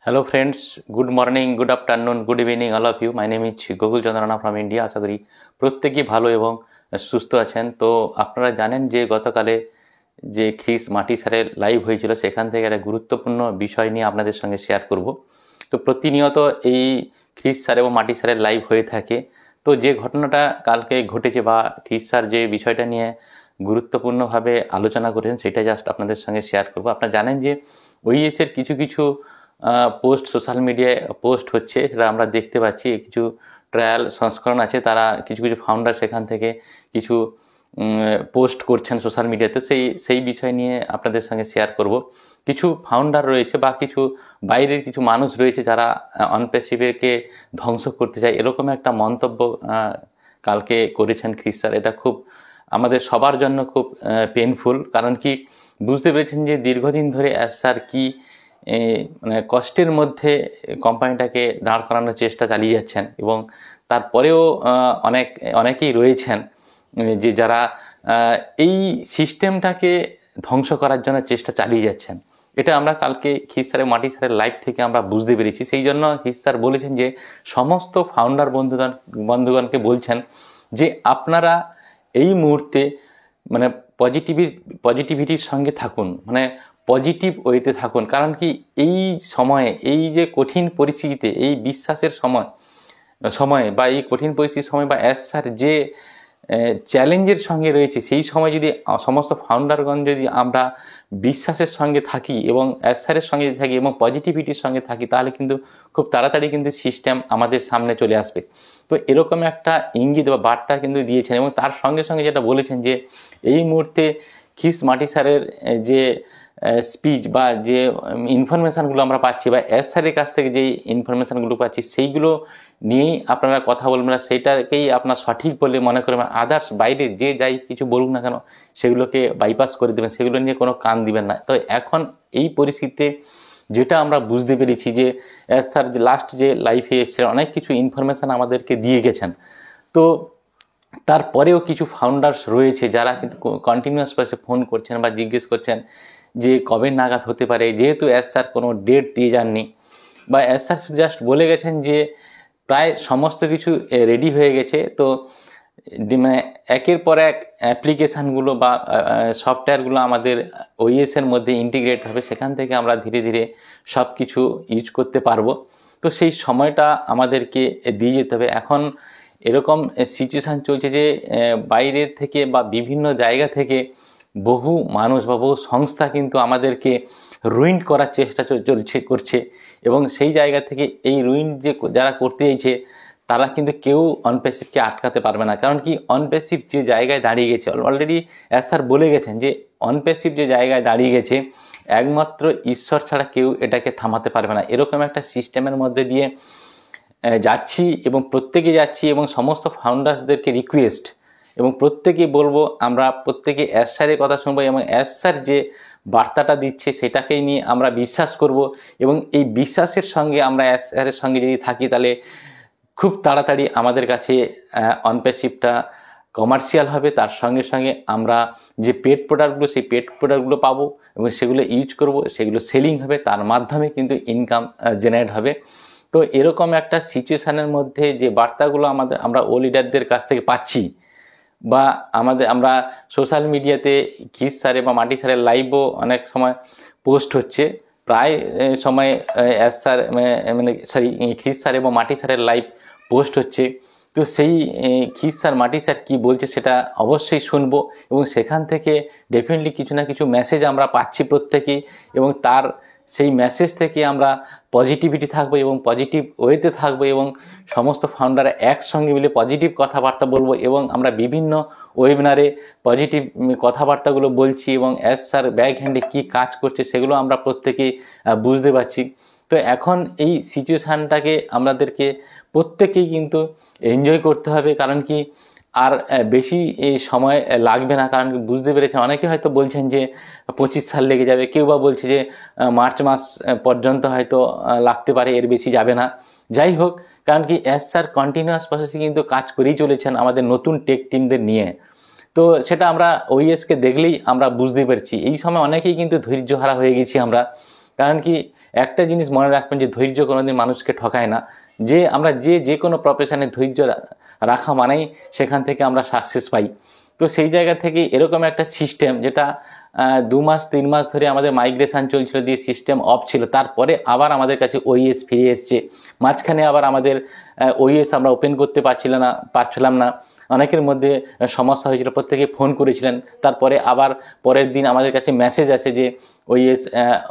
Hello friends, good morning, good afternoon, good evening all of you. My name is Gokul Chandrana from India. আশা করি প্রত্যেকেই ভালো এবং সুস্থ আছেন। তো আপনারা জানেন যে গতকালে যে খ্রিস মাটি স্যারের লাইভ হয়েছিল সেখান থেকে একটা গুরুত্বপূর্ণ বিষয় নিয়ে আপনাদের সঙ্গে শেয়ার করব। তো প্রতিনিয়ত এই খ্রিস স্যার এবং মাটি স্যারের লাইভ হয়ে থাকে। তো যে ঘটনাটা কালকে ঘটেছে বা খ্রিস স্যার যে বিষয়টা নিয়ে গুরুত্বপূর্ণভাবে আলোচনা করেছেন সেটা জাস্ট আপনাদের সঙ্গে শেয়ার করব। আপনারা জানেন যে ওইএসের কিছু পোস্ট সোশ্যাল মিডিয়ায় পোস্ট হচ্ছে, সেটা আমরা দেখতে পাচ্ছি। কিছু ট্রায়াল সংস্করণ আছে, তারা কিছু ফাউন্ডার সেখান থেকে কিছু পোস্ট করছেন সোশ্যাল মিডিয়াতে। সেই বিষয় নিয়ে আপনাদের সঙ্গে শেয়ার করব। কিছু ফাউন্ডার রয়েছে বা কিছু বাইরের কিছু মানুষ রয়েছে যারা অনপ্যাসিভকে ধ্বংস করতে চায়, এরকম একটা মন্তব্য কালকে করেছেন খ্রিস স্যার। এটা খুব আমাদের সবার জন্য খুব পেনফুল, কারণ কি বুঝতে পেরেছেন যে দীর্ঘদিন ধরে স্যার কি মানে কষ্টের মধ্যে কোম্পানিটাকে দাঁড় করানোর চেষ্টা চালিয়ে যাচ্ছেন, এবং তারপরেও অনেকেই রয়েছেন যে যারা এই সিস্টেমটাকে ধ্বংস করার জন্য চেষ্টা চালিয়ে যাচ্ছেন। এটা আমরা কালকে খ্রিস স্যারের মাটি স্যারের লাইভ থেকে আমরা বুঝতে পেরেছি। সেই জন্য খ্রিস স্যার বলেছেন যে সমস্ত ফাউন্ডার বন্ধুগণকে বলছেন যে আপনারা এই মুহূর্তে মানে পজিটিভিটির সঙ্গে থাকুন, মানে পজিটিভ ওয়েতে থাকুন। কারণ কি এই সময়ে, এই যে কঠিন পরিস্থিতিতে, এই বিশ্বাসের সময় বা এই কঠিন পরিস্থিতির সময় বা স্যার যে চ্যালেঞ্জের সঙ্গে রয়েছে, সেই সময় যদি সমস্ত ফাউন্ডারগণ যদি আমরা বিশ্বাসের সঙ্গে থাকি এবং স্যারের সঙ্গে থাকি এবং পজিটিভিটির সঙ্গে থাকি, তাহলে কিন্তু খুব তাড়াতাড়ি কিন্তু সিস্টেম আমাদের সামনে চলে আসবে। তো এরকম একটা ইঙ্গিত বা বার্তা কিন্তু দিয়েছেন, এবং তার সঙ্গে সঙ্গে যেটা বলেছেন যে এই মুহূর্তে খ্রিস মাটি স্যারের যে স্পিচ বা যে ইনফরমেশানগুলো আমরা পাচ্ছি বা স্যারের কাছ থেকে যে ইনফরমেশানগুলো পাচ্ছি, সেইগুলো নিয়েই আপনারা কথা বলবেন না, সেইটাকেই আপনার সঠিক বলে মনে করবেন। আদার্স বাইরে যে যাই কিছু বলুক না কেন সেগুলোকে বাইপাস করে দেবেন, সেগুলো নিয়ে কোনো কান দিবেন না। তো এখন এই পরিস্থিতিতে যেটা আমরা বুঝতে পেরেছি যে স্যার যে লাস্ট যে লাইফে এসেছিলেন অনেক কিছু ইনফরমেশান আমাদেরকে দিয়ে গেছেন। তো তারপরেও কিছু ফাউন্ডার্স রয়েছে যারা কিন্তু কন্টিনিউয়াস বেসে ফোন করছেন বা জিজ্ঞেস করছেন যে কবে নাগাদ হতে পারে, যেহেতু স্যার কোনো ডেট দিয়ে যাননি বা স্যার জাস্ট বলে গেছেন যে প্রায় সমস্ত কিছু রেডি হয়ে গেছে। তো মানে একের পর এক অ্যাপ্লিকেশানগুলো বা সফটওয়্যারগুলো আমাদের ওইএসের মধ্যে ইন্টিগ্রেট হবে, সেখান থেকে আমরা ধীরে ধীরে সব কিছু ইউজ করতে পারবো। তো সেই সময়টা আমাদেরকে দিয়ে যেতে হবে। এখন এরকম সিচুয়েশান চলছে যে বাইরের থেকে বা বিভিন্ন জায়গা থেকে বহু মানুষ বা বহু সংস্থা কিন্তু আমাদেরকে রুইন করার চেষ্টা করছে, এবং সেই জায়গা থেকে এই রুইন যে যারা করতে চাইছে তারা কিন্তু কেউ অনপ্যাসিভকে আটকাতে পারবে না। কারণ কি অনপ্যাসিভ যে জায়গায় দাঁড়িয়ে গেছে, অলরেডি স্যার বলে গেছেন যে অনপ্যাসিভ যে জায়গায় দাঁড়িয়ে গেছে একমাত্র ঈশ্বর ছাড়া কেউ এটাকে থামাতে পারবে না। এরকম একটা সিস্টেমের মধ্যে দিয়ে যাচ্ছি এবং প্রত্যেকে যাচ্ছি, এবং সমস্ত ফাউন্ডার্সদেরকে রিকোয়েস্ট এবং প্রত্যেকেই বলবো আমরা প্রত্যেকে স্যারের কথা শুনবো, এবং স্যার যে বার্তাটা দিচ্ছে সেটাকেই নিয়ে আমরা বিশ্বাস করব, এবং এই বিশ্বাসের সঙ্গে আমরা স্যারের সঙ্গে যদি থাকি তাহলে খুব তাড়াতাড়ি আমাদের কাছে অনপ্যাসিভটা কমার্শিয়াল হবে। তার সঙ্গে সঙ্গে আমরা যে পেড প্রোডাক্টগুলো সেই পেড প্রোডাক্টগুলো পাবো এবং সেগুলো ইউজ করব, সেগুলো সেলিং হবে, তার মাধ্যমে কিন্তু ইনকাম জেনারেট হবে। তো এরকম একটা সিচুয়েশানের মধ্যে যে বার্তাগুলো আমরা ও লিডারদের কাছ থেকে পাচ্ছি বা আমরা সোশ্যাল মিডিয়াতে খ্রিস স্যারে বা মাটি স্যারের লাইভও অনেক সময় পোস্ট হচ্ছে, প্রায় সময় স্যার মানে খ্রিস স্যার এবং মাটি স্যারের লাইভ পোস্ট হচ্ছে। তো সেই খ্রিস স্যার মাটি স্যার কী বলছে সেটা অবশ্যই শুনবো, এবং সেখান থেকে ডেফিনেটলি কিছু না কিছু মেসেজ আমরা পাচ্ছি প্রত্যেকেই, এবং তার সেই মেসেজ থেকে আমরা পজিটিভিটি থাকবো এবং পজিটিভ ওয়েতে থাকবো, এবং সমস্ত ফাউন্ডার একসঙ্গে মিলে পজিটিভ কথাবার্তা বলবো, এবং আমরা বিভিন্ন ওয়েবিনারে পজিটিভ কথাবার্তাগুলো বলছি, এবং স্যার ব্যাক হ্যান্ডে কী কাজ করছে সেগুলো আমরা প্রত্যেকেই বুঝতে পারছি। তো এখন এই সিচুয়েশানটাকে আমাদেরকে প্রত্যেকেই কিন্তু এনজয় করতে হবে, কারণ কি আর বেশি এই সময় লাগবে না। কারণ বুঝতে পেরেছেন, অনেকে হয়তো বলছেন যে 25 সাল লেগে যাবে, কেউ বা বলছে যে মার্চ মাস পর্যন্ত হয়তো লাগতে পারে, এর বেশি যাবে না। যাই হোক, কারণ কি স্যার কন্টিনিউয়াস প্রসেসে কিন্তু কাজ করেই চলেছেন আমাদের নতুন টেক টিমদের নিয়ে। তো সেটা আমরা ওইএসকে দেখলেই আমরা বুঝতে পারছি। এই সময় অনেকেই কিন্তু ধৈর্যহারা হয়ে গেছি আমরা, কারণ কি একটা জিনিস মনে রাখবেন যে ধৈর্য কোনোদিন মানুষকে ঠকায় না। যে আমরা যে কোনো প্রফেশনে ধৈর্য রাখা মানেই সেখান থেকে আমরা সাকসেস পাই। তো সেই জায়গা থেকে এরকম একটা সিস্টেম, যেটা 2 মাস 3 মাস ধরে আমাদের মাইগ্রেশন চলছিল, দিয়ে সিস্টেম অফ ছিল, তারপরে আবার আমাদের কাছে ওইএস ফিরে এসছে। মাঝখানে আবার আমাদের ওইএস আমরা ওপেন করতে পারছিলাম না। অনেকের মধ্যে সমস্যা হয়েছিল, প্রত্যেকে ফোন করেছিলেন। তারপরে আবার পরের দিন আমাদের কাছে মেসেজ আসে যে ওইএস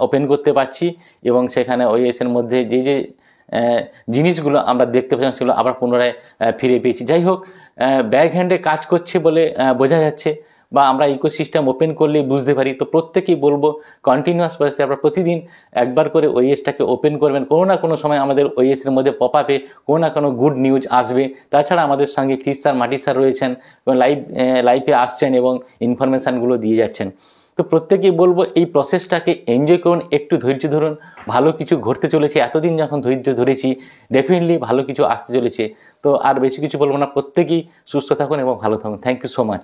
ওপেন করতে পারছি, এবং সেখানে ওইএসের মধ্যে যে জিনিসগুলো আমরা দেখতে পাচ্ছিলাম সেগুলো আবার পুনরায় ফিরে পেয়েছি। যাই হোক, ব্যাক হ্যান্ডে কাজ করছে বলে বোঝা যাচ্ছে, বা আমরা ইকোসিস্টেম ওপেন করলেই বুঝতে পারি। তো প্রত্যেকেই বলবো কন্টিনিউয়াস বেসিসে আপনারা প্রতিদিন একবার করে ওইএসটাকে ওপেন করবেন। কোনো না কোনো সময় আমাদের ওইএসের মধ্যে পপ আপে কোনো না কোনো গুড নিউজ আসবে। তাছাড়া আমাদের সঙ্গে ক্রিস স্যার, মাটি স্যার রয়েছেন এবং লাইভে আসছেন এবং ইনফরমেশানগুলো দিয়ে যাচ্ছেন। তো প্রত্যেকেই বলবো এই প্রসেসটাকে এনজয় করুন, একটু ধৈর্য ধরুন, ভালো কিছু ঘটতে চলেছে। এতদিন যখন ধৈর্য ধরেছি, ডেফিনেটলি ভালো কিছু আসতে চলেছে। তো আর বেশি কিছু বলবো না, প্রত্যেকেই সুস্থ থাকুন এবং ভালো থাকুন। Thank you so much.